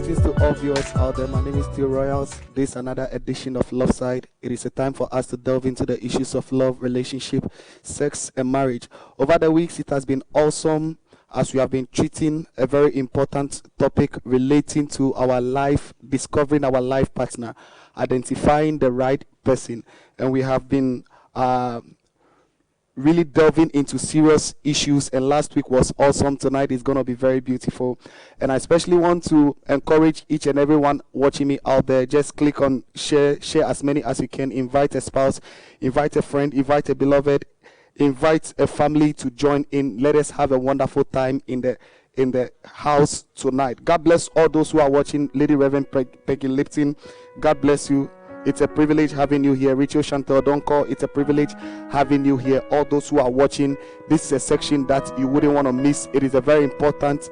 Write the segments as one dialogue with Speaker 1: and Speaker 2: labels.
Speaker 1: Greetings to all viewers out there. My name is Theo Royals. This is another edition of Love Side. It is a time for us to delve into the issues of love, relationship, sex, and marriage. Over the weeks, it has been awesome as we have been treating a very important topic relating to our life, discovering our life partner, identifying the right person. And we have been really delving into serious issues, and last week was awesome. Tonight is going to be very beautiful, and I especially want to encourage each and everyone watching me out there. Just click on share as many as you can. Invite a spouse, invite a friend, invite a beloved, invite a family to join in. Let us have a wonderful time in the house tonight. God bless all those who are watching. Lady Reverend Peggy Lipton, God bless you. It's a privilege having you here. Rachel Chantal Donko, it's a privilege having you here. All those who are watching, this is a section that you wouldn't want to miss. It is a very important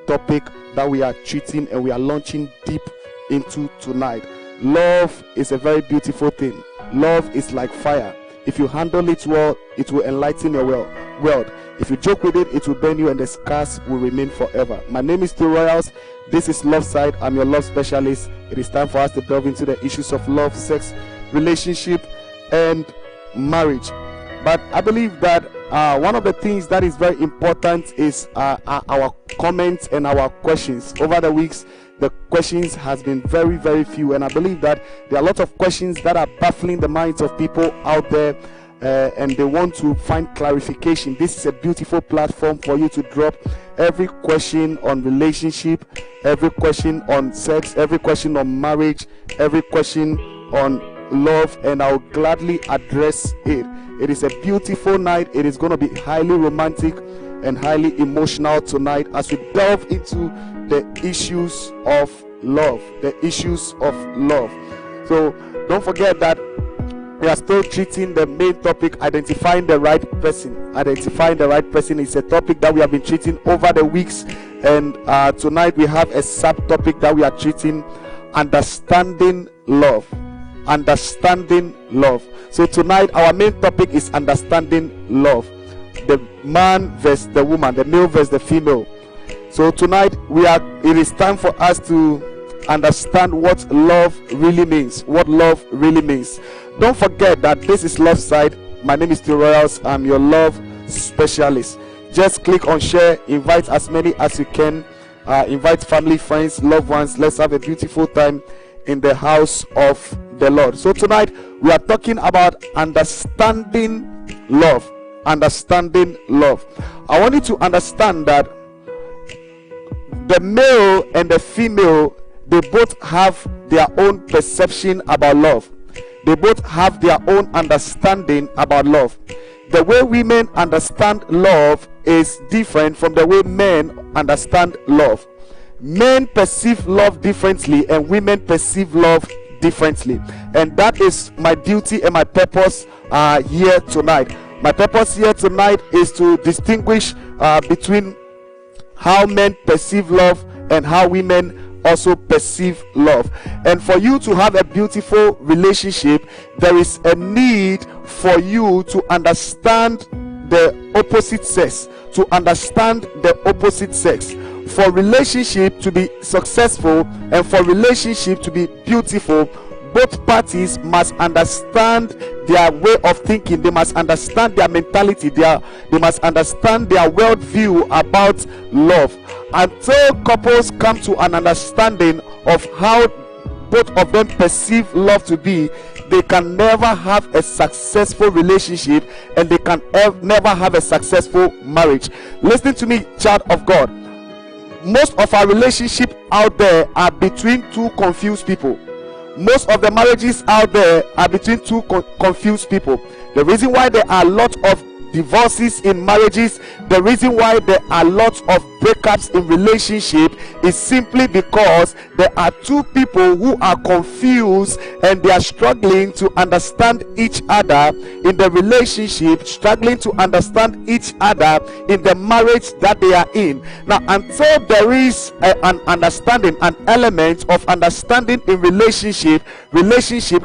Speaker 1: topic that we are treating and we are launching deep into tonight. Love is a very beautiful thing. Love is like fire. If you handle it well, it will enlighten your world. If you joke with it, it will burn you and the scars will remain forever. My name is Theo Royals. This is Love Side. I'm your love specialist. It is time for us to delve into the issues of love, sex, relationship, and marriage. But I believe that one of the things that is very important is our comments and our questions. Over the weeks, the questions has been very, very few, and I believe that there are a lot of questions that are baffling the minds of people out there, and they want to find clarification. This is a beautiful platform for you to drop every question on relationship, every question on sex, every question on marriage, every question on love, and I'll gladly address it. It is a beautiful night. It is going to be highly romantic and highly emotional tonight as we delve into the issues of love. The issues of love. So don't forget that we are still treating the main topic, identifying the right person. Identifying the right person is a topic that we have been treating over the weeks, and tonight we have a subtopic that we are treating: understanding love. Understanding love. So tonight our main topic is understanding love. The man versus the woman, the male versus the female. So tonight it is time for us to understand what love really means. What love really means. Don't forget that this is Love Side. My name is Theo Royals. I'm your love specialist. Just click on share, invite as many as you can, invite family, friends, loved ones. Let's have a beautiful time in the house of the Lord. So tonight we are talking about understanding love. Understanding love. I want you to understand that the male and the female, they both have their own perception about love. They both have their own understanding about love. The way women understand love is different from the way men understand love. Men perceive love differently and women perceive love differently. And that is my duty and my purpose here tonight. My purpose here tonight is to distinguish between how men perceive love and how women also perceive love. And for you to have a beautiful relationship, there is a need for you to understand the opposite sex. To understand the opposite sex. For relationship to be successful and for relationship to be beautiful, both parties must understand their way of thinking. They must understand their mentality. They must understand their worldview about love. Until couples come to an understanding of how both of them perceive love to be, they can never have a successful relationship and they can never have a successful marriage. Listen to me, child of God. Most of our relationships out there are between two confused people. Most of the marriages out there are between two confused people. The reason why there are a lot of divorces in marriages, the reason why there are lots of breakups in relationship is simply because there are two people who are confused and they are struggling to understand each other in the relationship, struggling to understand each other in the marriage that they are in. Now, until there is an understanding, an element of understanding in relationship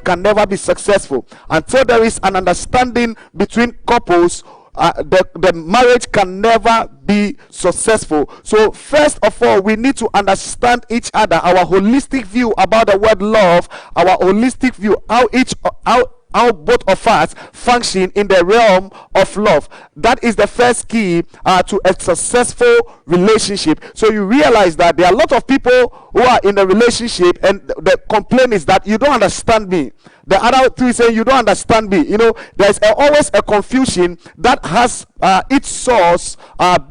Speaker 1: can never be successful. Until there is an understanding between couples, the marriage can never be successful. So first of all, we need to understand each other, our holistic view about the word love, our holistic view, how both of us function in the realm of love. That is the first key to a successful relationship. So you realize that there are a lot of people who are in a relationship and the complaint is that you don't understand me. The other two is saying you don't understand me. There's always a confusion that has its source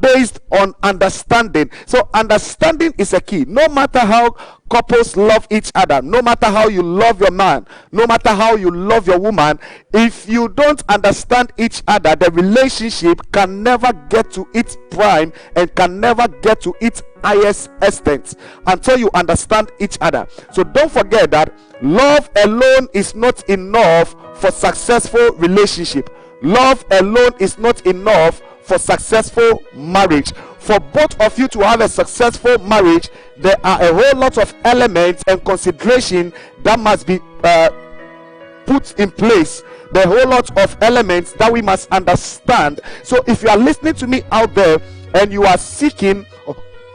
Speaker 1: based on understanding. So understanding is a key. No matter how couples love each other, no matter how you love your man, no matter how you love your woman, if you don't understand each other, the relationship can never get to its prime and can never get to its highest extent until you understand each other. So don't forget that love alone is not enough for successful relationship. Love alone is not enough for successful marriage. For both of you to have a successful marriage, there are a whole lot of elements and consideration that must be put in place. The whole lot of elements that we must understand. So if you are listening to me out there and you are seeking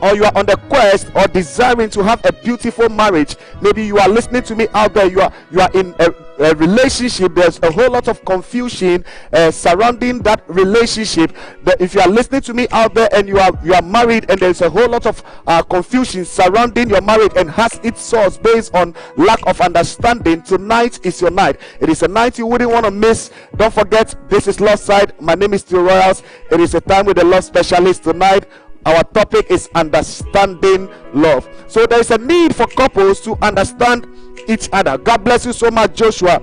Speaker 1: or you are on the quest or desiring to have a beautiful marriage, maybe you are listening to me out there, you are in a relationship, there's a whole lot of confusion surrounding that relationship. If you are listening to me out there and you are married and there's a whole lot of confusion surrounding your marriage and has its source based on lack of understanding, tonight is your night. It is a night you wouldn't want to miss. Don't forget, this is Love Side. My name is Theo Royals. It is a time with the love specialist. Tonight our topic is understanding love. So there is a need for couples to understand each other. God bless you so much, Joshua.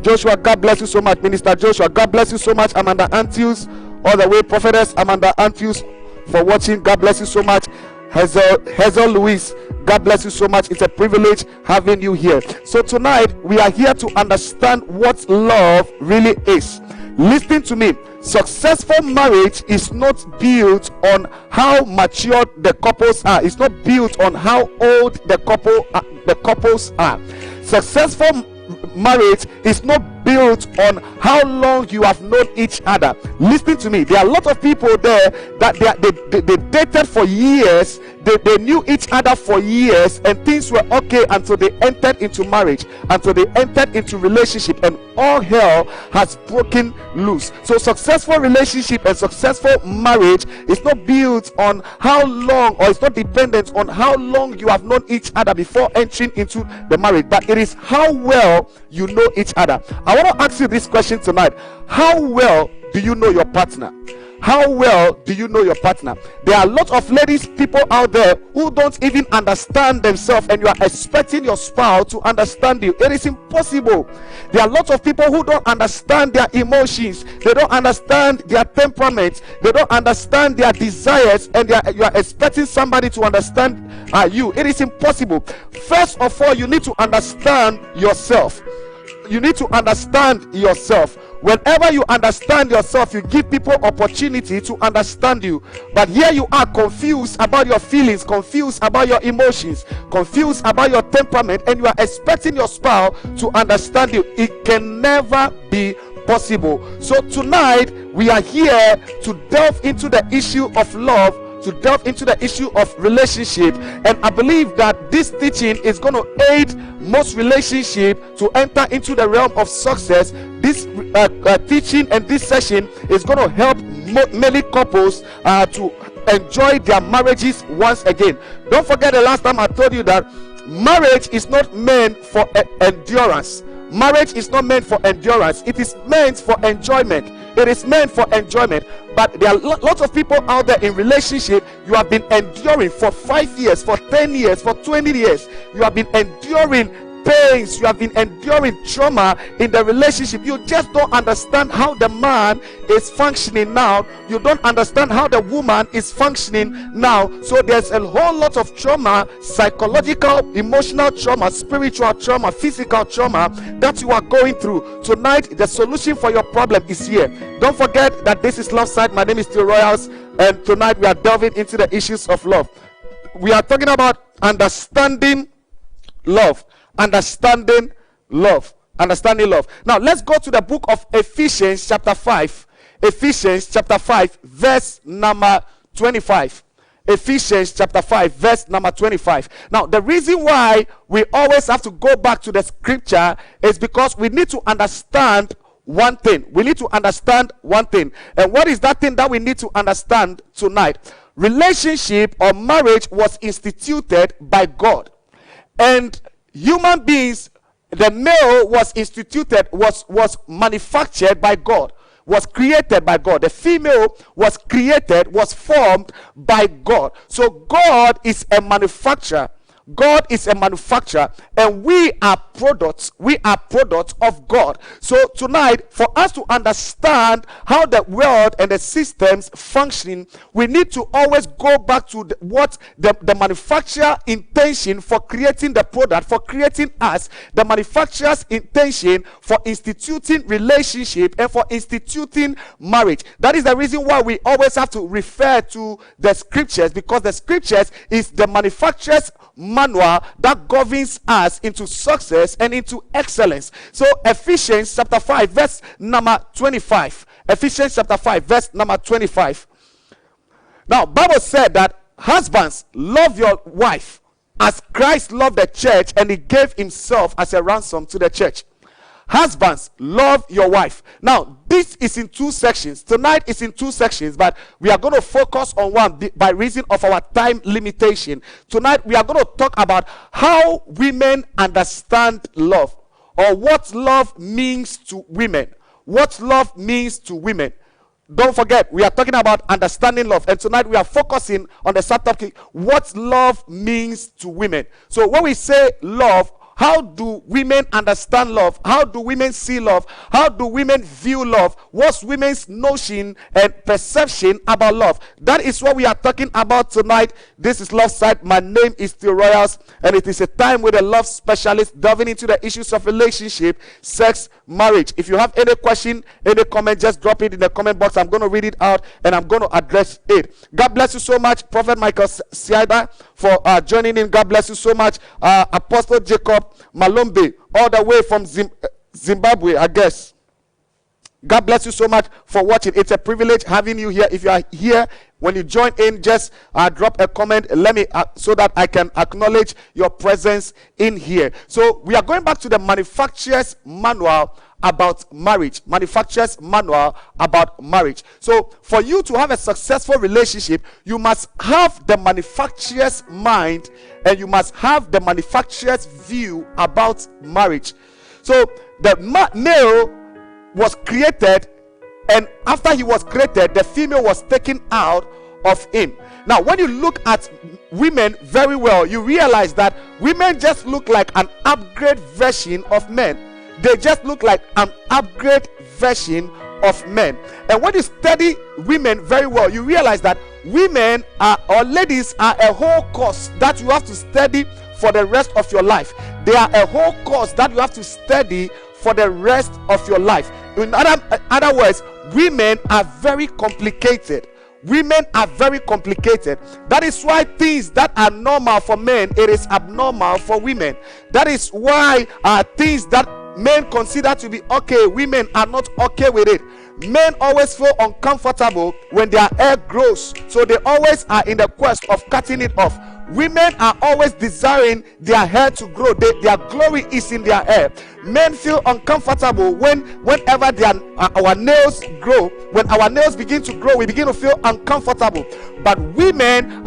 Speaker 1: God bless you so much, Minister Joshua. God bless you so much, Amanda Antius, all the way, Prophetess Amanda Antius, for watching. God bless you so much, Hazel Louise. God bless you so much. It's a privilege having you here. So tonight we are here to understand what love really is. Listen to me. Successful marriage is not built on how mature the couples are. It's not built on how old the couples are. Successful marriage is not built on how long you have known each other. Listen to me. There are a lot of people there that they dated for years. They knew each other for years and things were okay until they entered into marriage, until they entered into relationship, and all hell has broken loose. So successful relationship and successful marriage is not built on how long, or it's not dependent on how long you have known each other before entering into the marriage, but it is how well you know each other. I want to ask you this question tonight. How well do you know your partner? How well do you know your partner? There are a lot of people out there who don't even understand themselves, and you are expecting your spouse to understand you. It is impossible. There are a lot of people who don't understand their emotions. They don't understand their temperament. They don't understand their desires, and you are expecting somebody to understand you. It is impossible. First of all, you need to understand yourself. You need to understand yourself. Whenever you understand yourself, you give people opportunity to understand you. But here you are confused about your feelings, confused about your emotions, confused about your temperament, and you are expecting your spouse to understand you. It can never be possible. So tonight we are here to delve into the issue of love, to delve into the issue of relationship, and I believe that this teaching is going to aid most relationships to enter into the realm of success. This teaching and this session is going to help many couples to enjoy their marriages once again. Don't forget the last time I told you that marriage is not meant for endurance. Marriage is not meant for endurance. It is meant for enjoyment. It is meant for enjoyment. But there are lots of people out there in relationship. You have been enduring for 5 years, for 10 years, for 20 years. You have been enduring pains, you have been enduring trauma in the relationship. You just don't understand how the man is functioning now. You don't understand how the woman is functioning now. So there's a whole lot of trauma, psychological, emotional trauma, spiritual trauma, physical trauma that you are going through. Tonight the solution for your problem is here. Don't forget that this is Love Side. My name is Theo Royals, and tonight we are delving into the issues of love. We are talking about understanding love. Understanding love. Now let's go to the book of Ephesians chapter 5. Ephesians chapter 5, verse number 25. Ephesians chapter 5, verse number 25. Now, the reason why we always have to go back to the scripture is because we need to understand one thing. We need to understand one thing. And what is that thing that we need to understand tonight? Relationship or marriage was instituted by God. And human beings, the male was instituted, was manufactured by God, was created by God. The female was created, was formed by God. So God is a manufacturer. God is a manufacturer, and we are products. We are products of God. So tonight, for us to understand how the world and the systems function, we need to always go back to what the manufacturer intention for creating the product, for creating us, the manufacturer's intention for instituting relationship and for instituting marriage. That is the reason why we always have to refer to the scriptures, because the scriptures is the manufacturer's manual that governs us into success and into excellence. So Ephesians chapter 5 verse number 25. Ephesians chapter 5 verse number 25. Now Bible said that husbands, love your wife as Christ loved the church and he gave himself as a ransom to the church. Husbands, love your wife. Now, this is in two sections. Tonight is in two sections, but we are going to focus on one by reason of our time limitation. Tonight, we are going to talk about how women understand love, or what love means to women. What love means to women. Don't forget, we are talking about understanding love, and tonight we are focusing on the subtopic, what love means to women. So when we say love, how do women understand love? How do women see love? How do women view love? What's women's notion and perception about love? That is what we are talking about tonight. This is Love Side. My name is Theo, and it is a time with a love specialist delving into the issues of relationship, sex, marriage. If you have any question, any comment, just drop it in the comment box. I'm going to read it out and I'm going to address it. God bless you so much, Prophet Michael Siada, for joining in. God bless you so much, Apostle Jacob Malombe, all the way from Zimbabwe, I guess. God bless you so much for watching. It's a privilege having you here. If you are here, when you join in, just drop a comment. Let me so that I can acknowledge your presence in here. So we are going back to the manufacturer's manual about marriage. Manufacturer's manual about marriage. So for you to have a successful relationship, you must have the manufacturer's mind and you must have the manufacturer's view about marriage. So the male was created, and after he was created, the female was taken out of him. Now when you look at women very well, you realize that women just look like an upgrade version of men. They just look like an upgrade version of men. And when you study women very well, you realize that women are, or ladies are, a whole course that you have to study for the rest of your life. They are a whole course that you have to study for the rest of your life. In other words, women are very complicated. Women are very complicated. That is why things that are normal for men, it is abnormal for women. That is why things that men consider to be okay, women are not okay with it. Men always feel uncomfortable when their hair grows, so they always are in the quest of cutting it off. Women are always desiring their hair to grow. Their glory is in their hair. Men feel uncomfortable whenever our nails grow. When our nails begin to grow, we begin to feel uncomfortable. But women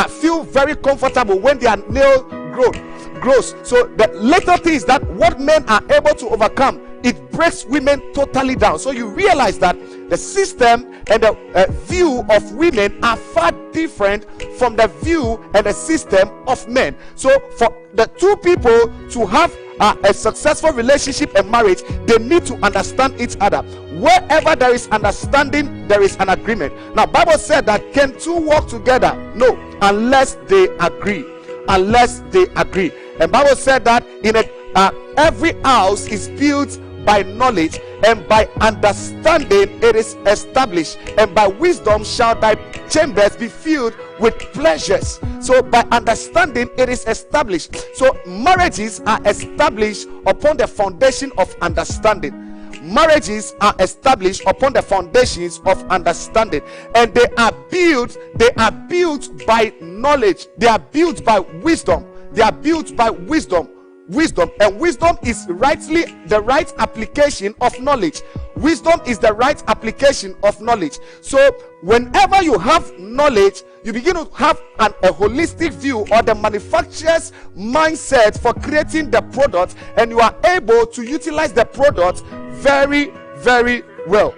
Speaker 1: feel very comfortable when their nail grows. So the little things that what men are able to overcome, it breaks women totally down. So you realize that the system and the view of women are far different from the view and the system of men. So for the two people to have a successful relationship and marriage, they need to understand each other. Wherever there is understanding, there is an agreement. Now Bible said that can two walk together? No, unless they agree. Unless they agree. And Bible said that in every house is built by knowledge, and by understanding it is established, and by wisdom shall thy chambers be filled with pleasures. So by understanding it is established. So marriages are established upon the foundation of understanding. marriages are established upon the foundations of understanding, and they are built by knowledge. They are built by wisdom. They are built by wisdom. And wisdom is rightly the right application of knowledge. Wisdom is the right application of knowledge. So whenever you have knowledge, you begin to have a holistic view or the manufacturer's mindset for creating the product, and you are able to utilize the product very, very well.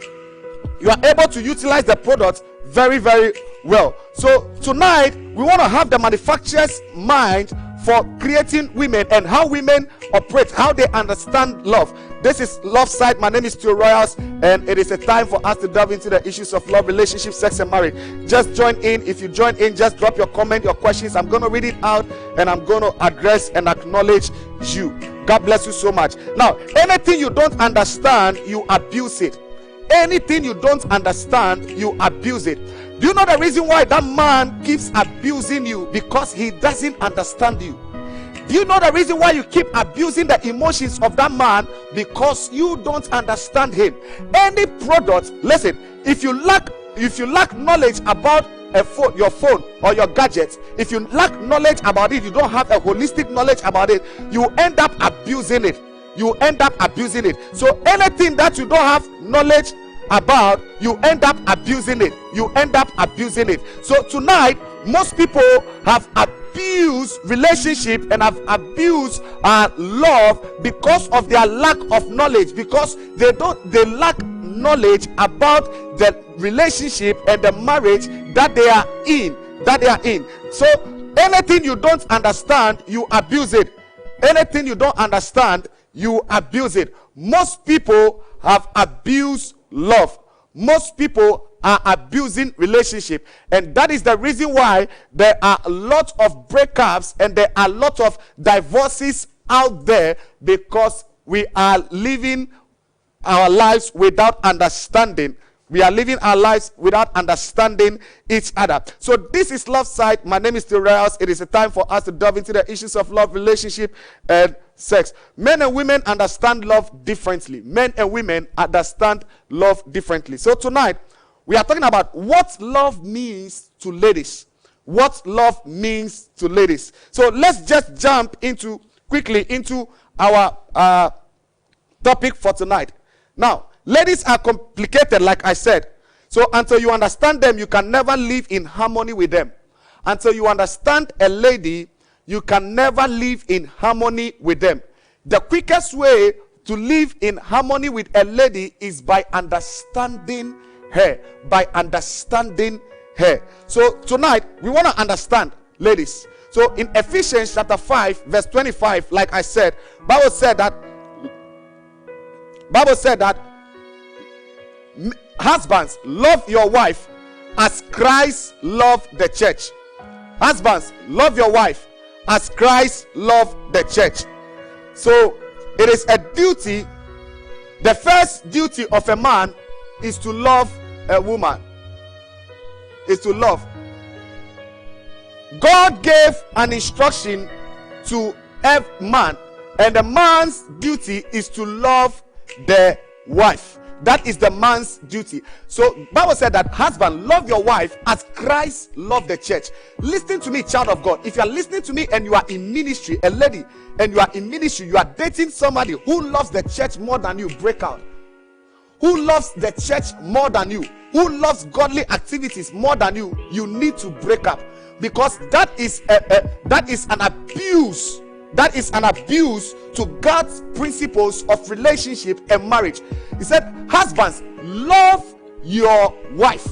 Speaker 1: You are able to utilize the product very, very well. So tonight we want to have the manufacturer's mind for creating women and how women operate, how they understand love. This is Love Side. My name is Theo, and it is a time for us to delve into the issues of love, relationship, sex, and marriage. Just join in. If you join in, just drop your comment, your questions. I'm going to read it out, and I'm going to address and acknowledge you. God bless you so much. Now, anything you don't understand, you abuse it. Anything you don't understand, you abuse it. Do you know the reason why that man keeps abusing you? Because he doesn't understand you. Do you know the reason why you keep abusing the emotions of that man? Because you don't understand him. Any product, listen, if you lack knowledge about your phone or your gadgets, if you lack knowledge about it, you don't have a holistic knowledge about it, you end up abusing it. You end up abusing it. So anything that you don't have knowledge about, you end up abusing it. You end up abusing it. So tonight, most people have abused relationship and have abused love because of their lack of knowledge, because they lack knowledge about the relationship and the marriage that they are in. So anything you don't understand, you abuse it. Anything you don't understand, you abuse it. Most people have abused love. Most people are abusing relationship, and that is the reason why there are a lot of breakups and there are a lot of divorces out there, because we are living our lives without understanding. We are living our lives without understanding each other. So this is Love Side. My name is Theo. It is a time for us to delve into the issues of love, relationship, and sex. Men and women understand love differently. Men and women understand love differently. So tonight, we are talking about what love means to ladies. What love means to ladies. So let's just jump quickly into our topic for tonight. Now, ladies are complicated, like I said. So until you understand them, you can never live in harmony with them. Until you understand a lady, you can never live in harmony with them. The quickest way to live in harmony with a lady is by understanding her. By understanding her. So tonight, we want to understand ladies. So in Ephesians chapter 5, verse 25, like I said, Bible said that husbands, love your wife as Christ loved the church. Husbands, love your wife as Christ loved the church. So it is a duty. The first duty of a man is to love a woman. Is to love. God gave an instruction to every man, and the man's duty is to love the wife. That is the man's duty. So Bible said that husband, love your wife as Christ loved the church. Listen to me, child of God. If you are listening to me and you are in ministry, a lady, and you are in ministry, you are dating somebody who loves the church more than you, break out. Who loves the church more than you, who loves godly activities more than you, you need to break up, because that is an abuse. That is an abuse to God's principles of relationship and marriage. He said, husbands, love your wife.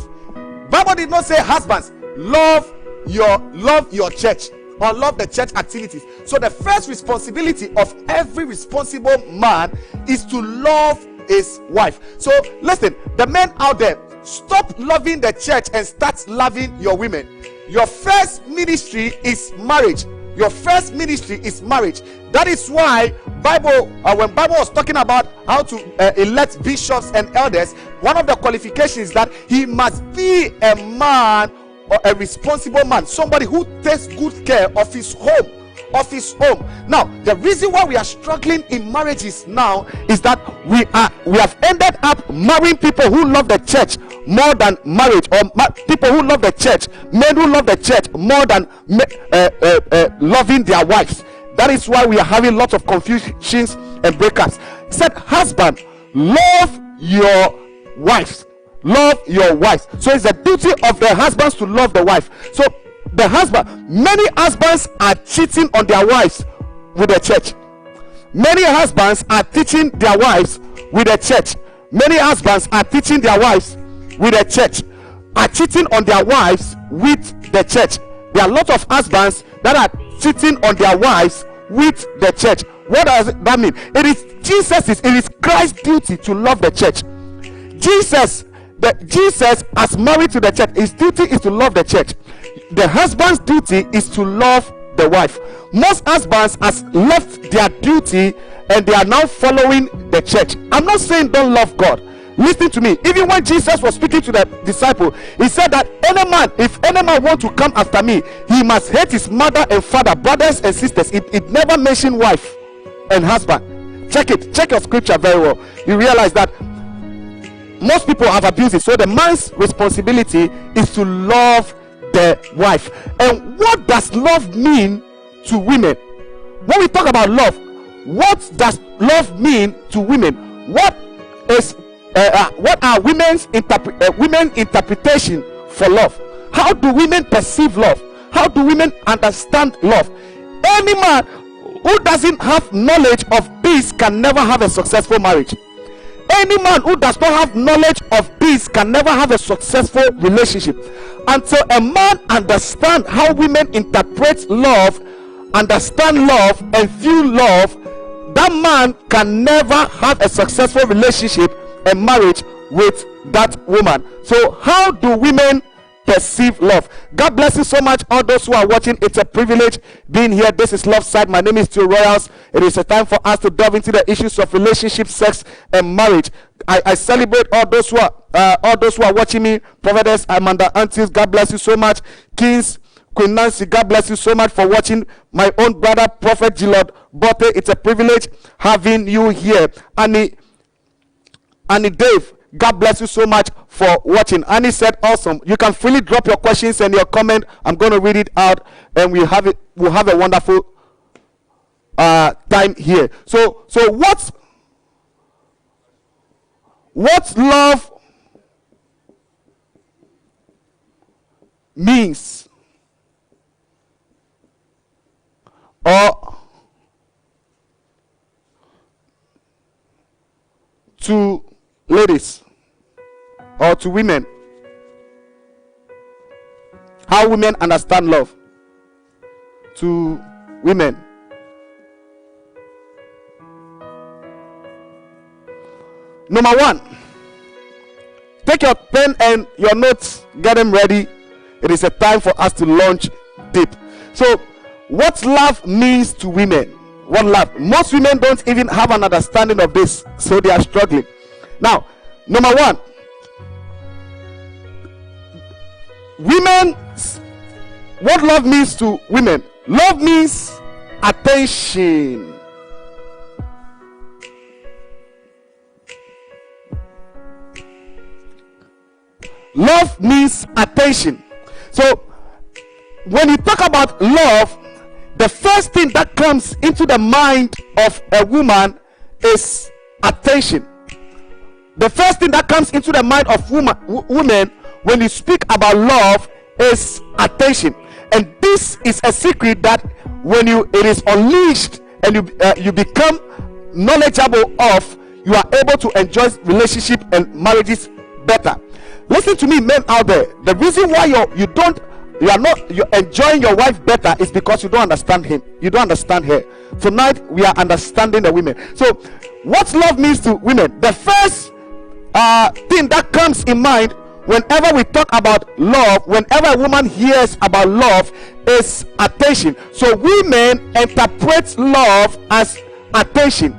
Speaker 1: Bible did not say husbands, love your church or love the church activities. So the first responsibility of every responsible man is to love his wife. So listen, the men out there, stop loving the church and start loving your women. Your first ministry is marriage. Your first ministry is marriage. That is why when Bible was talking about how to elect bishops and elders, one of the qualifications is that he must be a man or a responsible man, somebody who takes good care of his home, of his home. Now, the reason why we are struggling in marriages now is that we have ended up marrying people who love the church more than marriage, or people who love the church, men who love the church more than loving their wives. That is why we are having lots of confusions and breakups. He said, husband, love your wives. Love your wives. So it's the duty of the husbands to love the wife. So the husband, many husbands are cheating on their wives with the church. Many husbands are teaching their wives with the church. Many husbands are teaching their wives with the church, are cheating on their wives with the church. There are a lot of husbands that are cheating on their wives with the church. What does that mean? It is Christ's duty to love the church. Jesus as married to the church, his duty is to love the church. The husband's duty is to love the wife. Most husbands has left their duty and they are now following the church. I'm not saying don't love God. Listen to me. Even when Jesus was speaking to the disciple, he said that if any man want to come after me, he must hate his mother and father, brothers and sisters. It never mentioned wife and husband. Check your scripture very well. You realize that most people have abused it. So the man's responsibility is to love the wife. And what does love mean to women? When we talk about love, what does love mean to women? What are women's interpretation for love? How do women perceive love? How do women understand love? Any man who doesn't have knowledge of this can never have a successful marriage. Any man who does not have knowledge of this can never have a successful relationship. Until a man understands how women interpret love, understand love, and feel love, that man can never have a successful relationship and marriage with that woman. So how do women perceive love? God bless you so much, all those who are watching. It's a privilege being here. This is Love Side. My name is Theo Royals. It is a time for us to delve into the issues of relationship, sex, and marriage. I celebrate all those who are watching me. Prophetess Amanda Antis, God bless you so much. Kings, Queen Nancy, God bless you so much for watching. My own brother, Prophet Gilad Bote, it's a privilege having you here. Annie Dave, God bless you so much for watching. Annie said, awesome. You can freely drop your questions and your comment. I'm going to read it out, and we'll have a wonderful time here. So what love means, or to ladies or to women, how women understand love to women. Number one, take your pen and your notes, get them ready. It is a time for us to launch deep. So what love means to women? What love? Most women don't even have an understanding of this, so they are struggling. Now, number one, what love means to women? Love means attention. Love means attention. So when you talk about love, the first thing that comes into the mind of a woman is attention. The first thing that comes into the mind of women when you speak about love is attention. And this is a secret that when it is unleashed and you become knowledgeable of, you are able to enjoy relationship and marriages better. Listen to me, men out there. The reason why you're enjoying your wife better is because you don't understand him. You don't understand her. Tonight we are understanding the women. So what love means to women, the first thing that comes in mind whenever we talk about love, whenever a woman hears about love, is attention. So women interpret love as attention.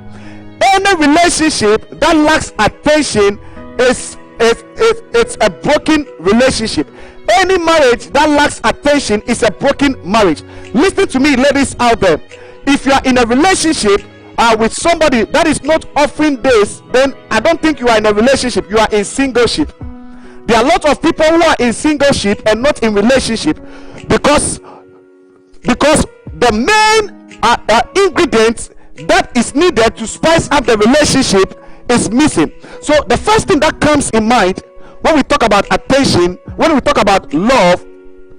Speaker 1: Any relationship that lacks attention it's a broken relationship. Any marriage that lacks attention is a broken marriage. Listen to me, ladies out there. If you are in a relationship with somebody that is not offering this, then I don't think you are in a relationship. You are in singleship. There are a lot of people who are in singleship and not in relationship because the main ingredient that is needed to spice up the relationship is missing. So the first thing that comes in mind when we talk about attention, when we talk about love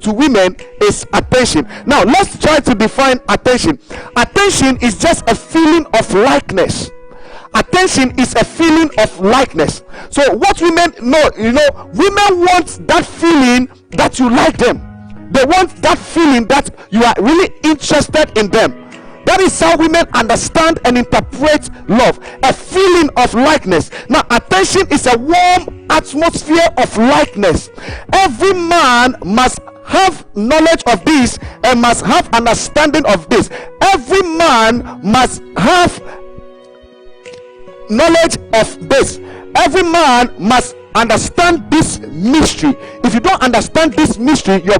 Speaker 1: to women, is attention. Now let's try to define attention. Attention is just a feeling of likeness. Attention is a feeling of likeness. So what women know, women want that feeling that you like them. They want that feeling that you are really interested in them. That is how women understand and interpret love, a feeling of likeness. Now attention is a warm atmosphere of likeness. Every man must have knowledge of this and must have understanding of this. Every man must have knowledge of this. Every man must understand this mystery. If you don't understand this mystery, your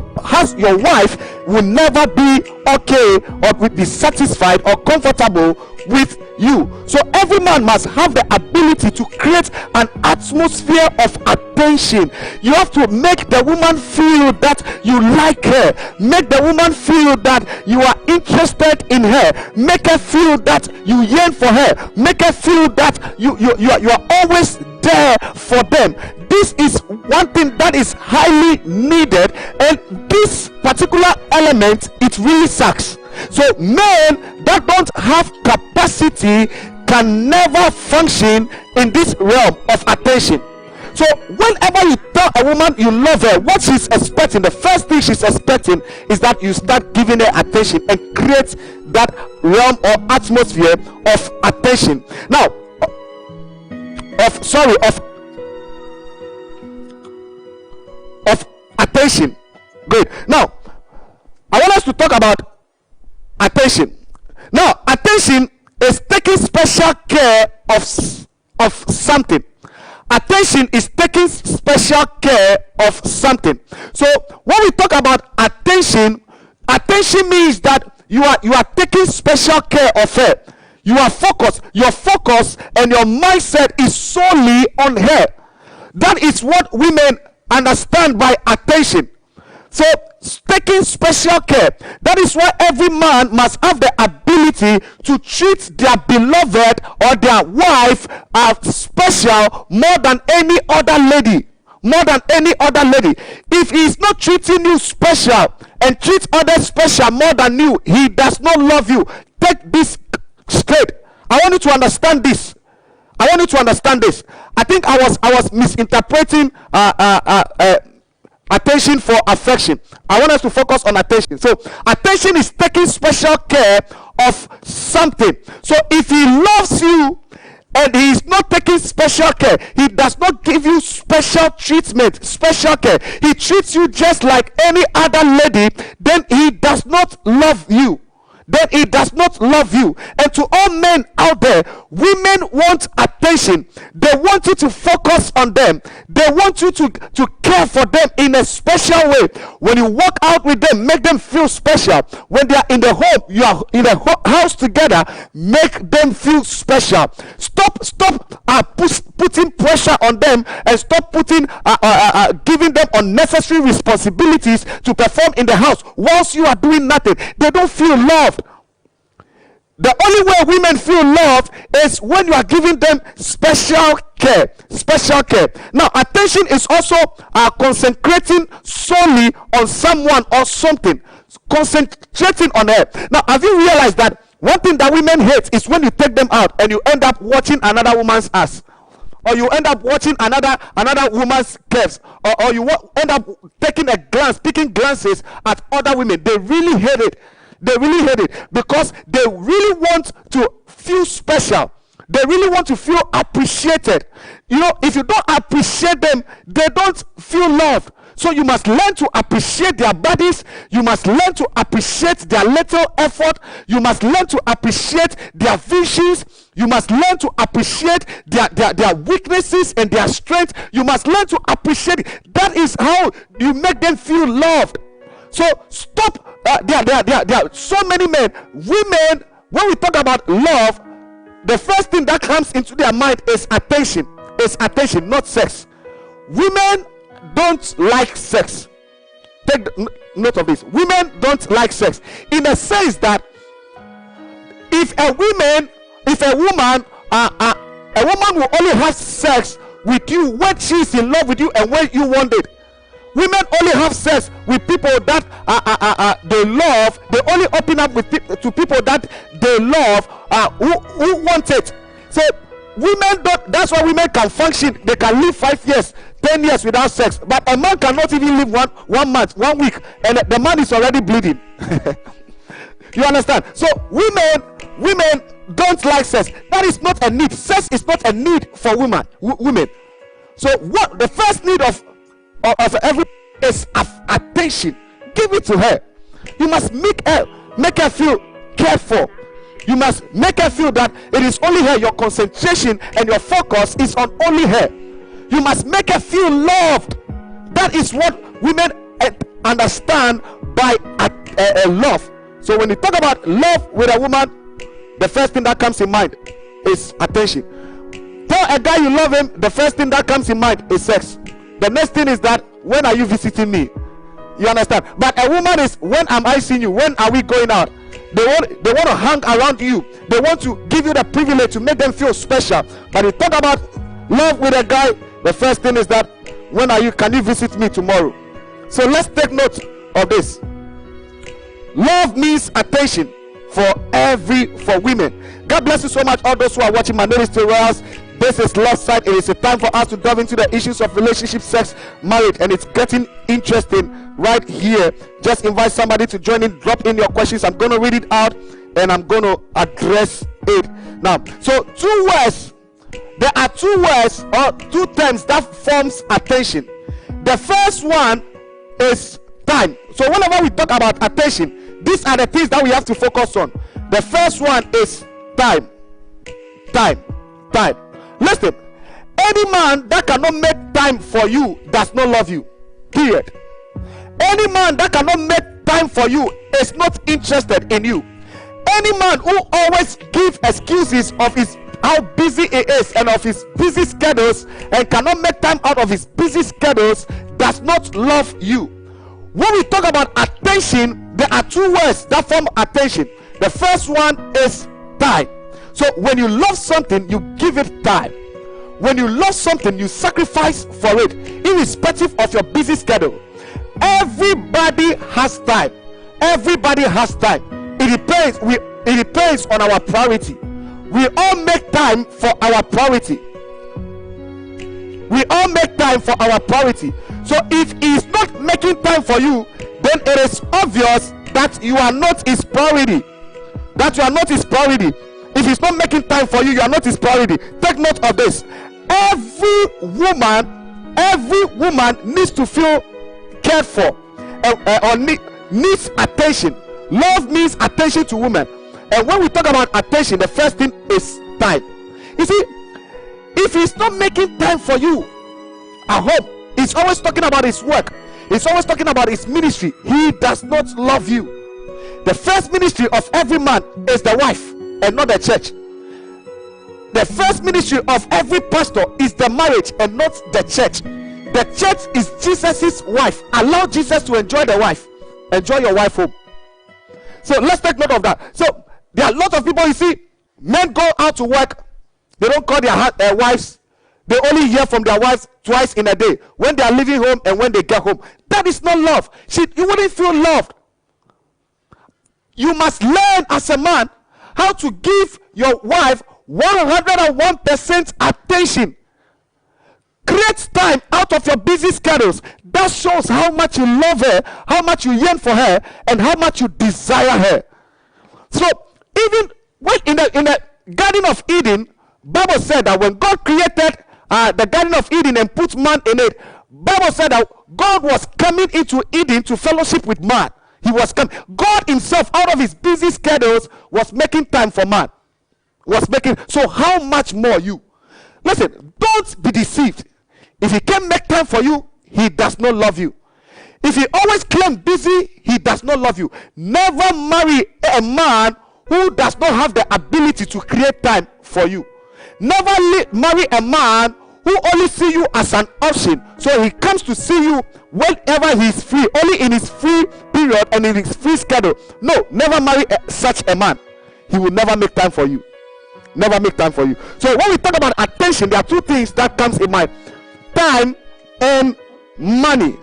Speaker 1: wife will never be okay or will be satisfied or comfortable with you. So every man must have the ability to create an atmosphere of attention. You have to make the woman feel that you like her, make the woman feel that you are interested in her, make her feel that you yearn for her, make her feel that you are always there for them. This is one thing that is highly needed, and this particular element, it really sucks. So men that don't have capacity can never function in this realm of attention. So whenever you tell a woman you love her, what she's expecting, the first thing she's expecting is that you start giving her attention and create that realm or atmosphere of attention. Now of attention. Good. Now I want us to talk about attention. Now attention is taking special care of something. Attention is taking special care of something. So when we talk about attention means that you are taking special care of her. You are focused. Your focus and your mindset is solely on her. That is what women understand by attention. So taking special care, that is why every man must have the ability to treat their beloved or their wife as special more than any other lady. If he is not treating you special and treat others special more than you, he does not love you. Take this straight. I want you to understand this. I think I was misinterpreting attention for affection. I want us to focus on attention. So attention is taking special care of something. So if he loves you and he is not taking special care, he does not give you special treatment, special care, he treats you just like any other lady, then he does not love you. And to all men out there, women want attention. They want you to focus on them. They want you to care for them in a special way. When you walk out with them, make them feel special. When they are in the home, you are in the house together, make them feel special. Stop putting pressure on them, and stop giving them unnecessary responsibilities to perform in the house whilst you are doing nothing. They don't feel loved. The only way women feel loved is when you are giving them special care. Now attention is also concentrating solely on someone or something, concentrating on her. Now have you realized that one thing that women hate is when you take them out and you end up watching another woman's ass, or you end up watching another woman's curves, or you end up taking glances at other women. They really hate it. Because they really want to feel special. They really want to feel appreciated. If you don't appreciate them, they don't feel loved. So you must learn to appreciate their bodies. You must learn to appreciate their little effort. You must learn to appreciate their visions. You must learn to appreciate their weaknesses and their strength. You must learn to appreciate it. That is how you make them feel loved. So stop. There are so many men, women. When we talk about love, the first thing that comes into their mind is attention. It's attention, not sex. Women don't like sex. Take note of this. Women don't like sex, in a sense that if a woman will only have sex with you when she's in love with you and when you want it. Women only have sex with people that they love. They only open up with to people that they love, who want it. So women don't. That's why women can function. They can live 5 years, 10 years without sex. But a man cannot even live one month, 1 week, and the man is already bleeding. You understand? So women don't like sex. That is not a need. Sex is not a need for women. So what the first need of every is attention. Give it to her. You must make her feel cared for. You must make her feel that it is only her. Your concentration and your focus is on only her. You must make her feel loved. That is what women understand by love. So when you talk about love with a woman, the first thing that comes in mind is attention. Tell a guy you love him, the first thing that comes in mind is sex. The next thing is that, when are you visiting me? You understand? But a woman is, when am I seeing you? When are we going out? They want to hang around you. They want to give you the privilege to make them feel special. But you talk about love with a guy, the first thing is that, can you visit me tomorrow? So let's take note of this. Love means attention for women. God bless you so much, all those who are watching. My name is Theo. This is Love Side. It is a time for us to delve into the issues of relationship, sex, marriage, and it's getting interesting right here. Just invite somebody to join in. Drop in your questions. I'm going to read it out and I'm going to address it now. So there are two words or two terms that forms attention. The first one is time. So whenever we talk about attention, these are the things that we have to focus on. The first one is time. Listen, any man that cannot make time for you does not love you. Period. Any man that cannot make time for you is not interested in you. Any man who always gives excuses of how busy he is and of his busy schedules and cannot make time out of his busy schedules does not love you. When we talk about attention, there are two words that form attention. The first one is time. So when you love something, you give it time. When you love something, you sacrifice for it, irrespective of your busy schedule. Everybody has time. Everybody has time. It depends on our priority. We all make time for our priority. We all make time for our priority. So if he is not making time for you, then it is obvious that you are not his priority. That you are not his priority. If he's not making time for you, you are not his priority. Take note of this. Every woman needs to feel cared for or needs attention. Love means attention to women. And when we talk about attention, the first thing is time. You see, if he's not making time for you at home, he's always talking about his work, he's always talking about his ministry, he does not love you. The first ministry of every man is the wife and not the church. The first ministry of every pastor is the marriage and not the church. The church is Jesus's wife. Allow Jesus to enjoy the wife. Enjoy your wife home. So let's take note of that. So there are a lot of people, you see, men go out to work, they don't call their wives. They only hear from their wives twice in a day, when they are leaving home and when they get home. That is not love. You wouldn't feel loved. You must learn as a man how to give your wife 101% attention. Create time out of your busy schedules. That shows how much you love her, how much you yearn for her, and how much you desire her. So even when in the Garden of Eden, Bible said that when God created the Garden of Eden and put man in it, Bible said that God was coming into Eden to fellowship with man. He was coming. God himself, out of his busy schedules, was making time for man. So how much more you? Listen, don't be deceived. If he can't make time for you, he does not love you. If he always claims busy, he does not love you. Never marry a man who does not have the ability to create time for you. Never marry a man who only see you as an option, so he comes to see you whenever he is free, only in his free period and in his free schedule. No, never marry such a man. He will never make time for you. Never make time for you. So when we talk about attention, there are two things that comes in mind: time and money.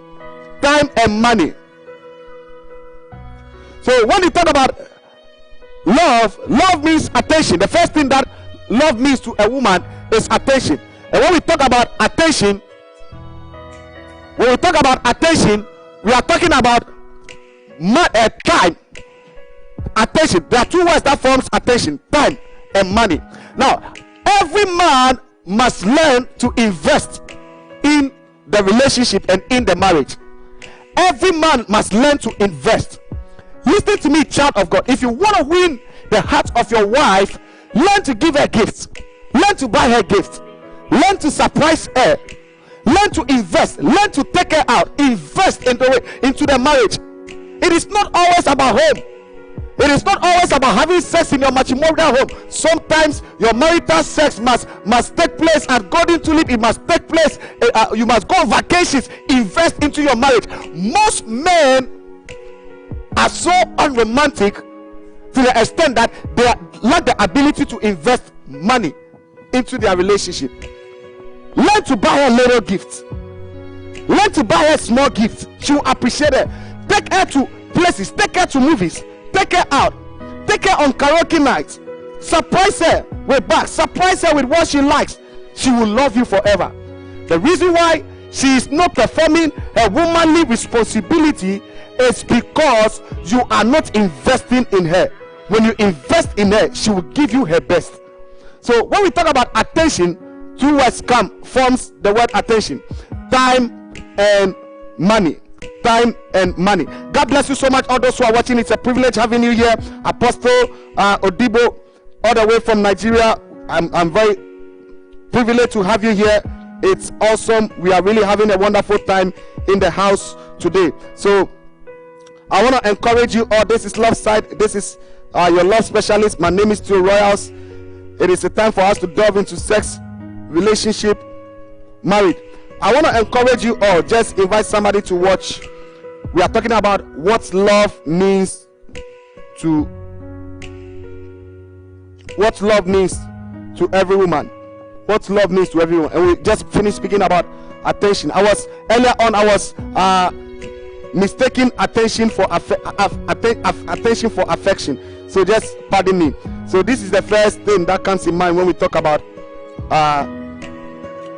Speaker 1: Time and money. So when we talk about love means attention. The first thing that love means to a woman is attention. And when we talk about attention, we are talking about time. Attention. There are two words that forms attention: time and money. Now, every man must learn to invest in the relationship and in the marriage. Every man must learn to invest. Listen to me, child of God. If you want to win the heart of your wife, learn to give her gifts. Learn to buy her gifts. Learn to surprise her. Learn to invest. Learn to take her out. Invest into the marriage. It is not always about home. It is not always about having sex in your matrimonial home. Sometimes your marital sex must take place at Golden Tulip. It must take place. You must go on vacations. Invest into your marriage. Most men are so unromantic to the extent that they lack the ability to invest money into their relationship. Learn to buy her little gifts. Learn to buy her small gifts. She will appreciate it. Take her to places. Take her to movies. Take her out. Take her on karaoke nights. Surprise her with bags. Surprise her with what she likes. She will love you forever. The reason why she is not performing her womanly responsibility is because you are not investing in her. When you invest in her, she will give you her best. So when we talk about attention, two words forms the word attention: time and money. Time and money. God bless you so much, all those who are watching. It's a privilege having you here. Apostle Odibo, all the way from Nigeria. I'm very privileged to have you here. It's awesome. We are really having a wonderful time in the house today. So I want to encourage you all. This is Love Side. This is your love specialist. My name is Theo Royals. It is a time for us to delve into sex, relationship, marriage. I want to encourage you all. Just invite somebody to watch. We are talking about what love means to every woman. What love means to everyone. And we just finished speaking about attention. I was mistaking attention for attention for affection. So just pardon me. So this is the first thing that comes in mind when we talk about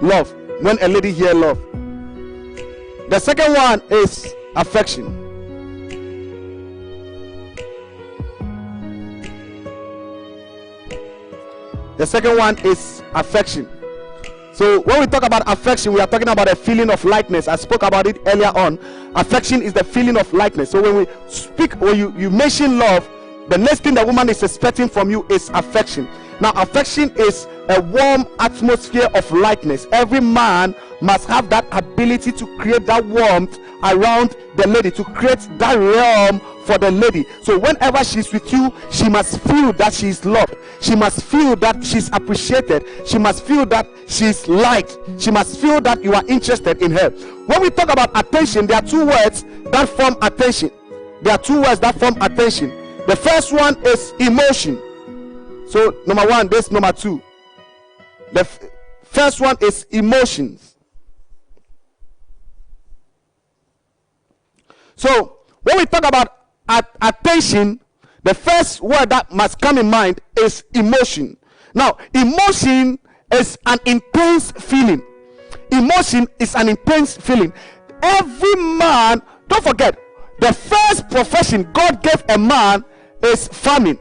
Speaker 1: love. When a lady hears love. The second one is affection. The second one is affection. So when we talk about affection, we are talking about a feeling of likeness. I spoke about it earlier on. Affection is the feeling of likeness. So when we speak, when you mention love, the next thing the woman is expecting from you is affection. Now, affection is a warm atmosphere of likeness. Every man must have that ability to create that warmth around the lady, to create that realm for the lady. So whenever she's with you, she must feel that she's loved. She must feel that she's appreciated. She must feel that she's liked. She must feel that you are interested in her. When we talk about attention, there are two words that form attention. There are two words that form attention. The first one is emotion. So number one, this number two. The first one is emotions. So when we talk about attention, the first word that must come in mind is emotion. Now, emotion is an intense feeling. Emotion is an intense feeling. Every man, don't forget, the first profession God gave a man is farming.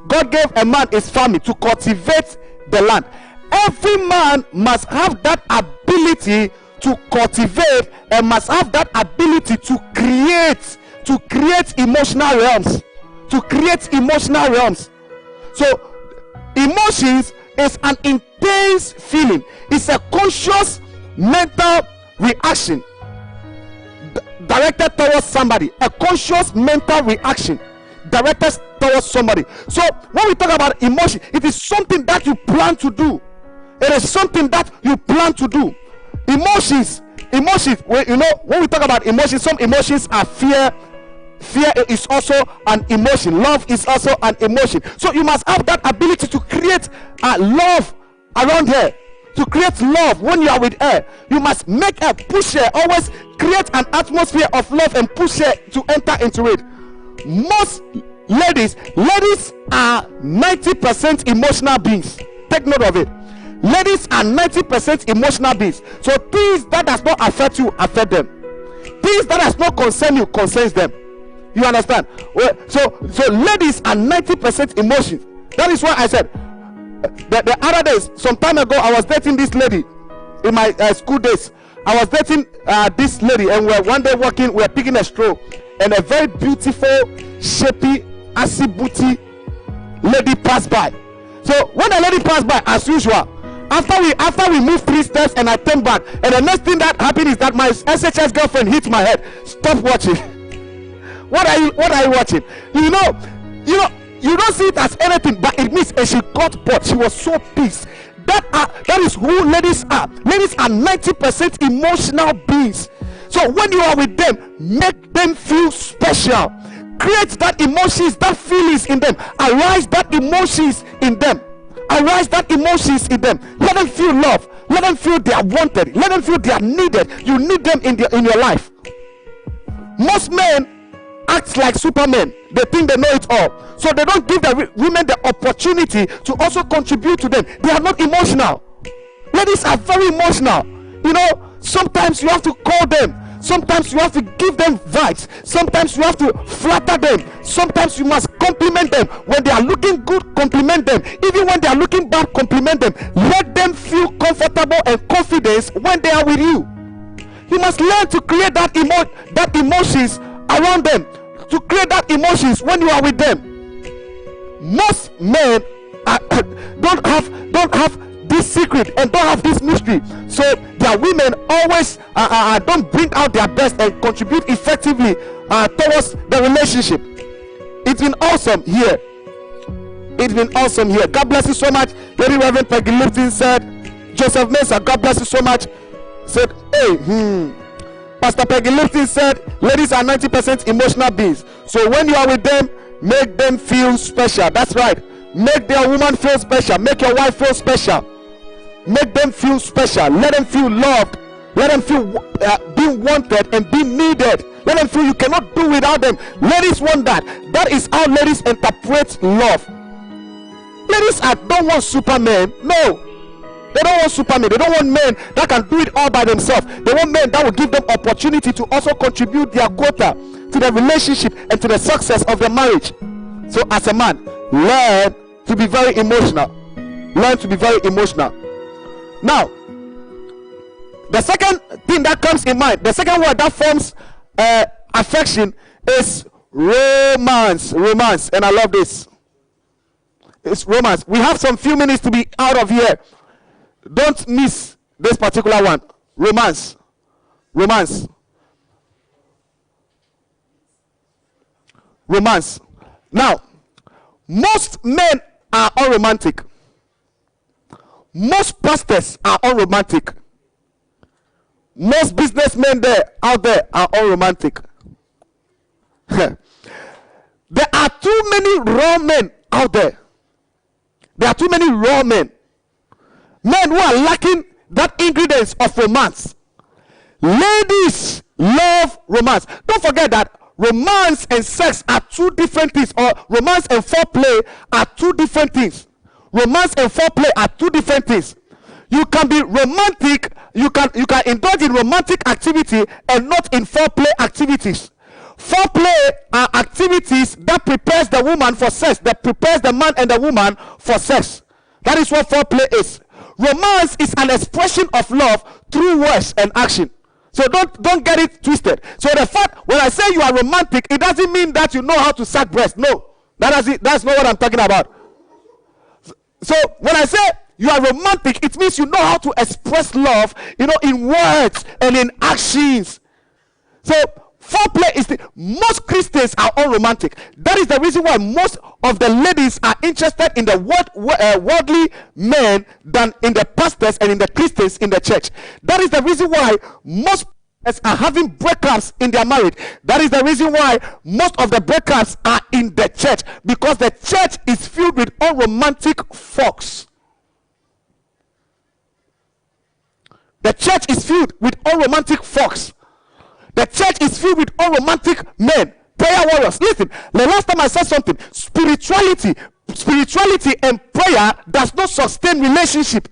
Speaker 1: God gave a man is farming, to cultivate the land. Every man must have that ability to cultivate and must have that ability to create emotional realms. To create emotional realms. So emotions is an intense feeling. It's a conscious mental reaction directed towards somebody. A conscious mental reaction directed towards somebody. So when we talk about emotion, it is something that you plan to do. It is something that you plan to do. Emotions, when we talk about emotions, some emotions are fear. Fear is also an emotion. Love is also an emotion. So you must have that ability to create love around her. To create love when you are with her. You must make her, push her, always create an atmosphere of love and push her to enter into it. Most ladies are 90% emotional beings. Take note of it. Ladies are 90% emotional beings. So things that does not affect you affect them. Things that does not concern you concerns them. You understand? Well, so ladies are 90% emotions. That is why I said the other days, some time ago, I was dating this lady in my school days. I was dating this lady, and we're one day walking, we're picking a stroll, and a very beautiful, shapy, assy booty lady passed by. So when the lady passed by, as usual, after we moved 3 steps and I turned back, and the next thing that happened is that my SHS girlfriend hit my head. Stop watching. What are you watching? You don't see it as anything, but it means, and she got bored. She was so pissed. That is who ladies are. Ladies are 90% emotional beings. So when you are with them, make them feel special. Create that emotions, that feelings in them. Arise that emotions in them. Arise that emotions in them. Let them feel love. Let them feel they are wanted. Let them feel they are needed. You need them in your life. Most men act like supermen. They think they know it all, so they don't give the women the opportunity to also contribute to them. They are not emotional. Ladies are very emotional. Sometimes you have to call them. Sometimes you have to give them vibes. Sometimes you have to flatter them. Sometimes you must compliment them. When they are looking good, compliment them. Even when they are looking bad, compliment them. Let them feel comfortable and confidence when they are with you. You must learn to create that emotions around them, to create that emotions when you are with them. Most men don't have this secret and don't have this mystery, so their women always don't bring out their best and contribute effectively towards the relationship. It's been awesome here. God bless you so much. Lady Reverend Peggy Lipton said, Joseph Mesa, God bless you so much, said, hey, Pastor Peggy Lipton said, ladies are 90% emotional beings. So when you are with them, make them feel special. That's right. Make their woman feel special. Make your wife feel special. Make them feel special. Let them feel loved. Let them feel being wanted and being needed. Let them feel you cannot do without them. Ladies want that. That is how ladies interpret love. Ladies don't want supermen. No. They don't want supermen. They don't want men that can do it all by themselves. They want men that will give them opportunity to also contribute their quota to the relationship and to the success of their marriage. So as a man, learn to be very emotional. Learn to be very emotional. Now, the second thing that comes in mind, the second word that forms affection is romance. Romance. And I love this. It's romance. We have some few minutes to be out of here. Don't miss this particular one. Romance. Romance. Romance. Now, most men are unromantic. Most pastors are unromantic. Most businessmen out there are unromantic. There are too many raw men out there. There are too many raw men. Men who are lacking that ingredients of romance. Ladies love romance. Don't forget that romance and sex are two different things, or romance and foreplay are two different things. Romance and foreplay are two different things. You can be romantic, you can indulge in romantic activity and not in foreplay activities. Foreplay are activities that prepares the woman for sex, that prepares the man and the woman for sex. That is what foreplay is. Romance is an expression of love through words and action. So don't get it twisted. So the fact when I say you are romantic, it doesn't mean that you know how to suck breast. No, that's not what I'm talking about. So when I say you are romantic, it means you know how to express love, in words and in actions. So foreplay is most Christians are unromantic. That is the reason why most of the ladies are interested in the worldly men than in the pastors and in the Christians in the church. That is the reason why most are having breakups in their marriage. That is the reason why most of the breakups are in the church, because the church is filled with unromantic folks. The church is filled with unromantic folks. The church is filled with unromantic men, prayer warriors. Listen, the last time I said something, spirituality and prayer does not sustain relationship.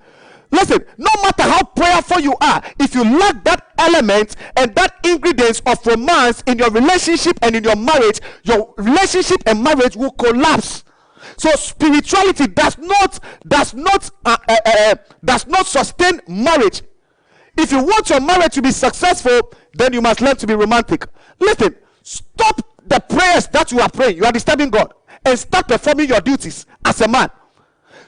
Speaker 1: Listen, no matter how prayerful you are, if you lack that element and that ingredients of romance in your relationship and in your relationship and marriage will collapse. So spirituality does not sustain marriage. If you want your marriage to be successful, then you must learn to be romantic. Listen, stop the prayers that you are praying. You are disturbing God, and start performing your duties as a man.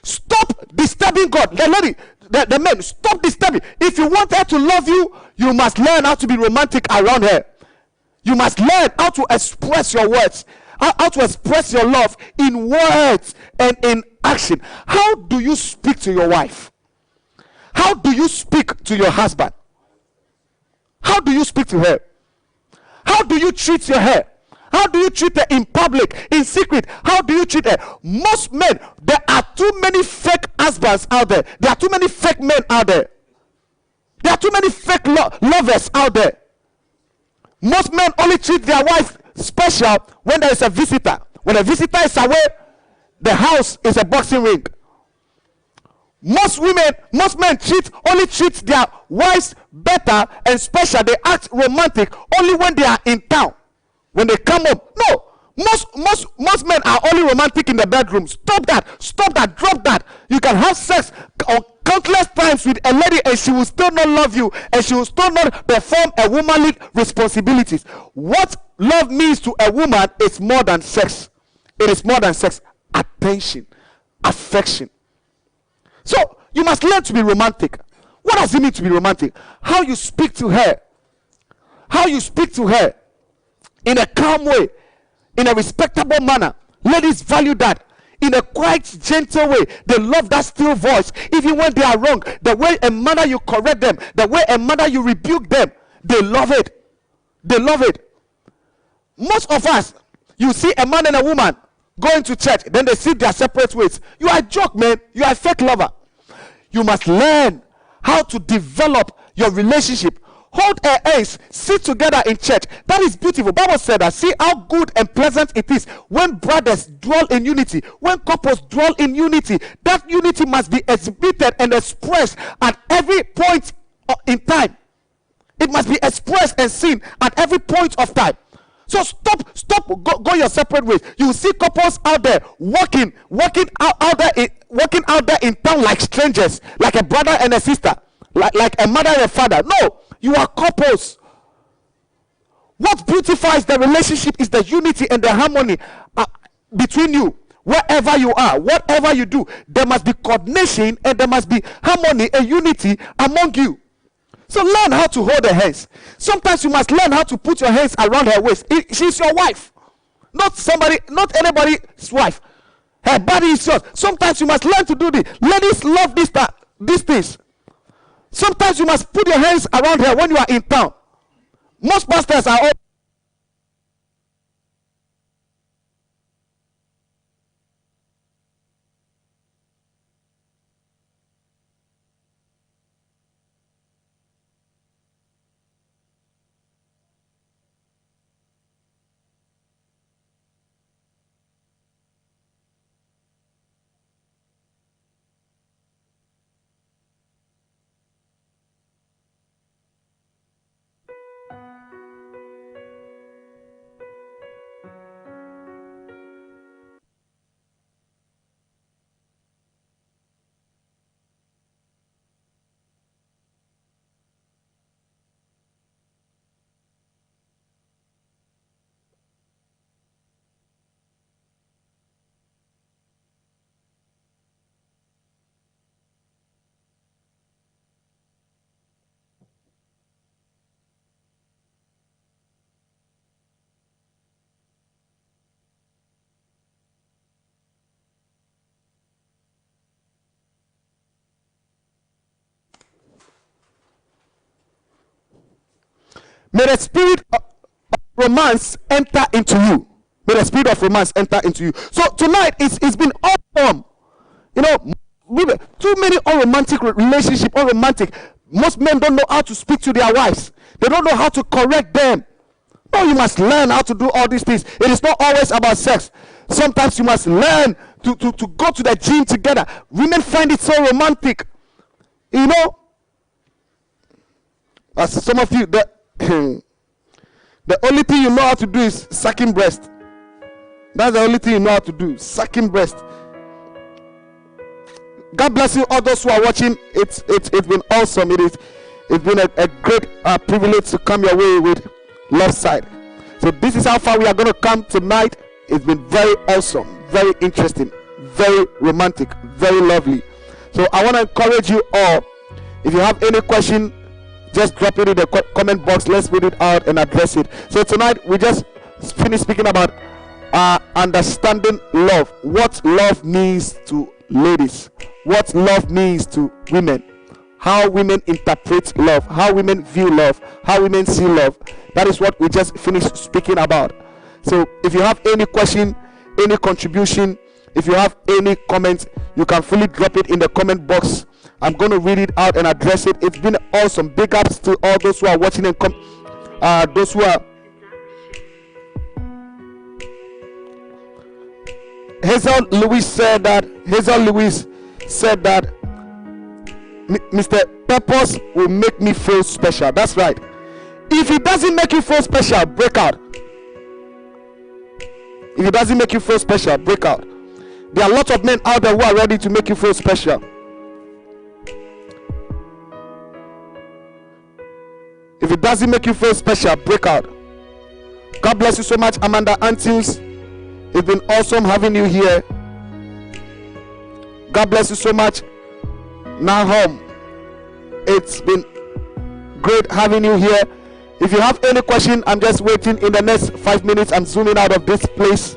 Speaker 1: Stop disturbing God. The men, stop disturbing. If you want her to love you, you must learn how to be romantic around her. You must learn how to express your words, how to express your love in words and in action. How do you speak to your wife? How do you speak to your husband? How do you speak to her? How do you treat your hair? How do you treat her in public, in secret? How do you treat her? Most men, there are too many fake husbands out there. There are too many fake men out there. There are too many fake lovers out there. Most men only treat their wife special when there is a visitor. When a visitor is away, the house is a boxing ring. Most men only treat their wives better and special. They act romantic only when they are in town. When they come home, no. Most men are only romantic in the bedroom. Stop that. Drop that. You can have sex countless times with a lady and she will still not love you, and she will still not perform a womanly responsibilities. What love means to a woman is more than sex. It is more than sex. Attention, affection. So you must learn to be romantic. What does it mean to be romantic? How you speak to her. How you speak to her in a calm way, in a respectable manner. Ladies value that. In a quite gentle way. They love that still voice. Even when they are wrong, the way and manner you correct them, the way and manner you rebuke them, they love it. They love it. Most of us, you see a man and a woman going to church, then they see their separate ways. You are a joke, man. You are a fake lover. You must learn how to develop your relationship. Hold her hands, sit together in church. That is beautiful. Bible said that. See how good and pleasant it is when brothers dwell in unity, when couples dwell in unity. That unity must be exhibited and expressed at every point in time. It must be expressed and seen at every point of time. So stop, go your separate ways. You see couples out there walking out there in town like strangers, like a brother and a sister, like a mother and a father. No, you are couples. What beautifies the relationship is the unity and the harmony between you. Wherever you are, whatever you do, there must be coordination and there must be harmony and unity among you. So learn how to hold her hands. Sometimes you must learn how to put your hands around her waist. She's your wife, not anybody's wife. Her body is yours. Sometimes you must learn to do this. Ladies love these things. Sometimes you must put your hands around her when you are in town. Most pastors are all May the spirit of romance enter into you. May the spirit of romance enter into you. So tonight it's been awesome. You know, too many unromantic relationship, unromantic. Most men don't know how to speak to their wives. They don't know how to correct them. No, you must learn how to do all these things. It is not always about sex. Sometimes you must learn to go to the gym together. Women find it so romantic. You know, as some of you, the only thing you know how to do is sucking breast. That's the only thing you know how to do, sucking breast. God bless you, all those who are watching. It's been awesome. It's been a great privilege to come your way with Love Side. So this is how far we are going to come tonight. It's been very awesome, very interesting, very romantic, very lovely. So I want to encourage you all. If you have any question, just drop it in the comment box. Let's read it out and address it. So tonight we just finished speaking about understanding love. What love means to ladies. What love means to women. How women interpret love. How women view love. How women see love. That is what we just finished speaking about. So if you have any question, any contribution, if you have any comment, you can fully drop it in the comment box. I'm going to read it out and address it. It's been awesome. Big ups to all those who are watching and those who are. Hazel Lewis said that Mr. Purpose will make me feel special. That's right. If it doesn't make you feel special, break out. If it doesn't make you feel special, break out. There are lots of men out there who are ready to make you feel special. If it doesn't make you feel special, break out. God bless you so much, Amanda Antilles. It's been awesome having you here. God bless you so much, Nahum. It's been great having you here. If you have any question, I'm just waiting. In the next 5 minutes, I'm zooming out of this place.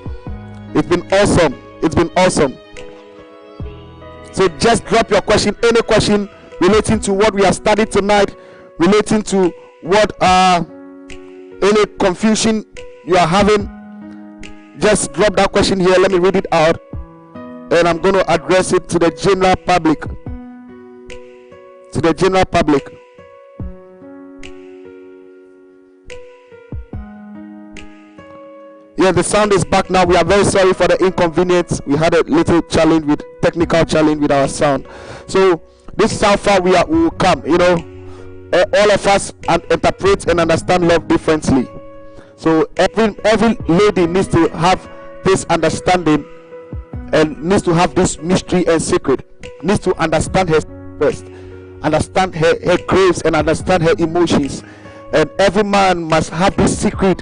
Speaker 1: It's been awesome. It's been awesome. So just drop your question, any question relating to what we have studied tonight, relating to what any confusion you are having. Just drop that question here. Let me read it out, and I'm going to address it to the general public. To the general public. Yeah, the sound is back now. We are very sorry for the inconvenience. We had a little technical challenge with our sound. So this is how far we will come. You know, all of us interpret and understand love differently. So every lady needs to have this understanding and needs to have this mystery and secret. Needs to understand her first, understand her craves and understand her emotions. And every man must have this secret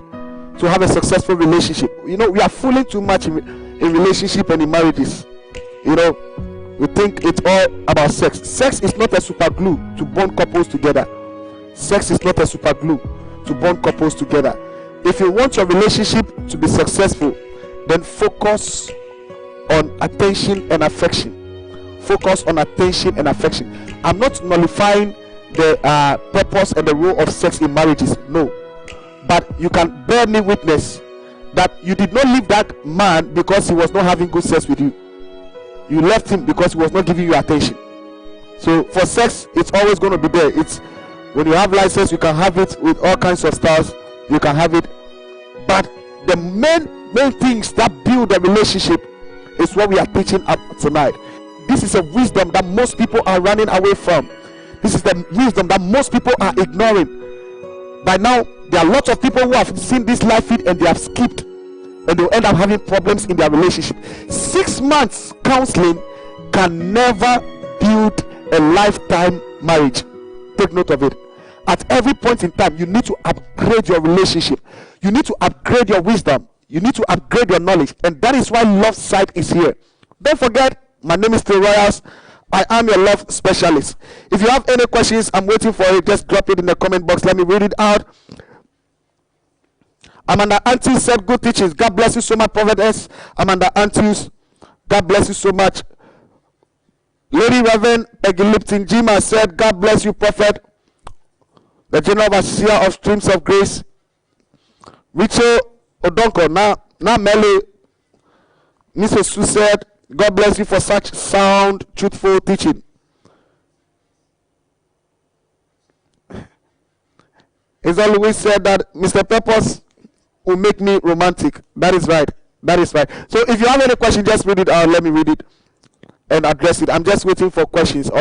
Speaker 1: to have a successful relationship. You know, we are fooling too much in relationship and in marriages. You know, we think it's all about sex. Sex is not a super glue to bond couples together. Sex is not a super glue to bond couples together. If you want your relationship to be successful, then focus on attention and affection. Focus on attention and affection. I'm not nullifying the purpose and the role of sex in marriages. No. But you can bear me witness that you did not leave that man because he was not having good sex with you. You left him because he was not giving you attention. So for sex, it's always going to be there. It's when you have license, you can have it with all kinds of styles. You can have it, but the main things that build the relationship is what we are teaching up tonight. This is a wisdom that most people are running away from. This is the wisdom that most people are ignoring. By now, there are lots of people who have seen this live feed and they have skipped, and they'll end up having problems in their relationship. 6 months counseling can never build a lifetime marriage. Take note of it. At every point in time, you need to upgrade your relationship. You need to upgrade your wisdom. You need to upgrade your knowledge. And that is why Love Site is here. Don't forget, my name is Theo Royals. I am your love specialist. If you have any questions, I'm waiting for it. Just drop it in the comment box. Let me read it out. Amanda Antis said, good teachings. God bless you so much, Prophetess. Amanda Antis, God bless you so much. Lady Reverend Peggy Lipton Jima said, God bless you, Prophet. the General Overseer of Streams of Grace, Rachel Odonko, now Mele, Mrs. Sue said, God bless you for such sound, truthful teaching. It's always said that Mr. Purpose will make me romantic. That is right. That is right. So if you have any question, just read it out. Let me read it and address it. I'm just waiting for questions.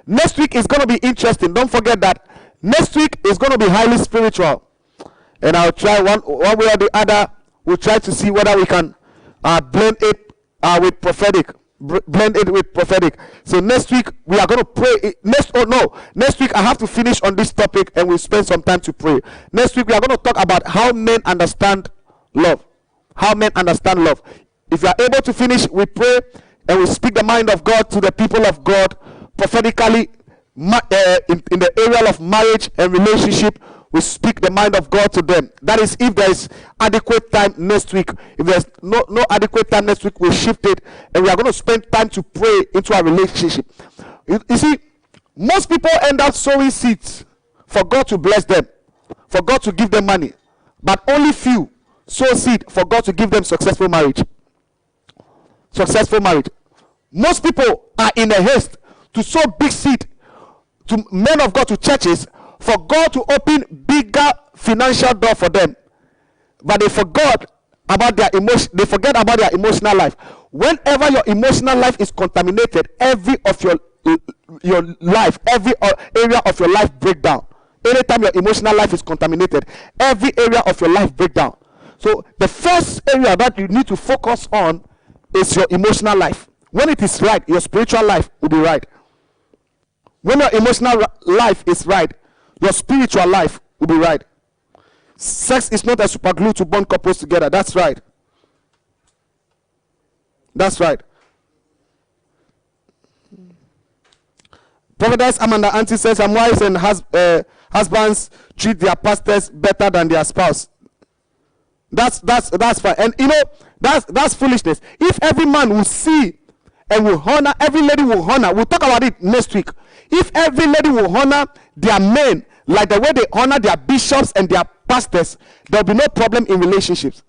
Speaker 1: Next week is going to be interesting. Don't forget that next week is going to be highly spiritual. And I'll try one way or the other. We'll try to see whether we can blend it with prophetic. Blend it with prophetic. So next week we are going to pray. Next week I have to finish on this topic and we'll spend some time to pray. Next week we are going to talk about how men understand love. How men understand love. If you are able to finish, we pray and we speak the mind of God to the people of God prophetically in the area of marriage and relationship. We speak the mind of God to them. That is, if there is adequate time next week. If there's no adequate time next week, we'll shift it. And we are going to spend time to pray into our relationship. You see, most people end up sowing seeds for God to bless them, for God to give them money. But only few sow seed for God to give them successful marriage. Successful marriage. Most people are in a haste to sow big seed to men of God, to churches, for God to open bigger financial door for them, but they forget about their emotional life. Whenever your emotional life is contaminated, every of your life, every area of your life break down. Anytime your emotional life is contaminated, every area of your life break down. So the first area that you need to focus on is your emotional life. When it is right, your spiritual life will be right. When your emotional life is right, your spiritual life will be right. Sex is not a super glue to bond couples together. That's right. That's right. Prophetess Amanda Auntie says, some wives and husbands treat their pastors better than their spouse. That's fine. And you know, that's foolishness. If every man will see and will honor, every lady will honor. We'll talk about it next week. If every lady will honor their men like the way they honor their bishops and their pastors, there'll be no problem in relationships.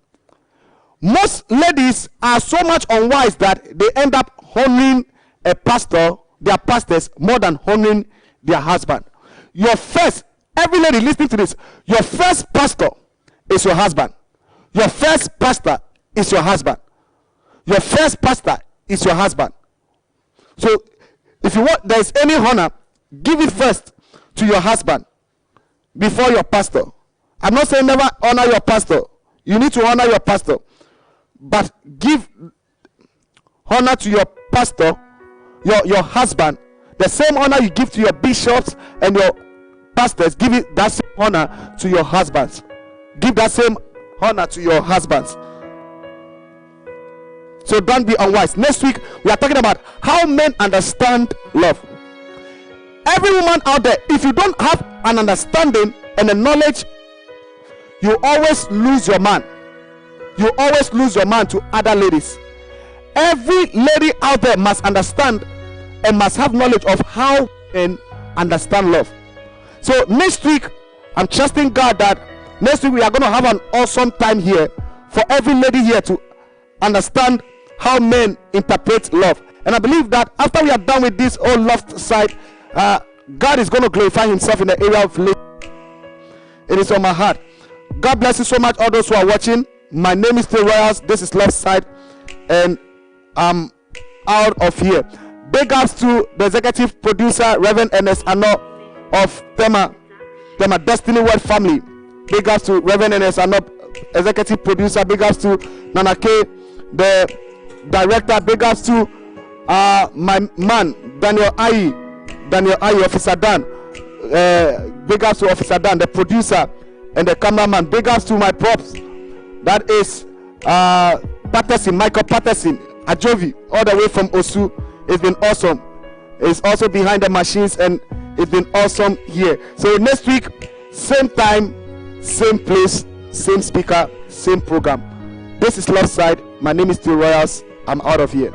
Speaker 1: Most ladies are so much unwise that they end up honoring a pastor, their pastors, more than honoring their husband. Every lady listening to this, your first pastor is your husband. Your first pastor is your husband. Your first pastor is your husband. So if you want, there is any honor, give it first to your husband before your pastor. I'm not saying never honor your pastor. You need to honor your pastor, but give honor to your pastor, your husband, the same honor you give to your bishops and your pastors. Give it that same honor to your husbands. Give that same honor to your husbands. So don't be unwise. Next week we are talking about how men understand love. Every woman out there, if you don't have an understanding and a knowledge, you always lose your man. You always lose your man to other ladies. Every lady out there must understand and must have knowledge of how men understand love. So next week, I'm trusting God that next week we are going to have an awesome time here for every lady here to understand how men interpret love. And I believe that after we are done with this whole love side, God is going to glorify himself in the area of love. It is on my heart. God bless you so much, all those who are watching. My name is Theo Royals. This is Left Side, and I'm out of here. Big ups to the executive producer, Reverend Ernest Ano of Tema Destiny Word family. Big ups to Reverend Ernest Ano, executive producer. Big ups to Nana K, the director. Big ups to my man Daniel Ayi, Officer Dan. Big ups to Officer Dan, the producer and the cameraman. Big ups to my props. That is Michael Patterson, Ajovi, all the way from Osu. It's been awesome. It's also behind the machines, and it's been awesome here. So next week, same time, same place, same speaker, same program. This is Left Side. My name is Theo Royals. I'm out of here.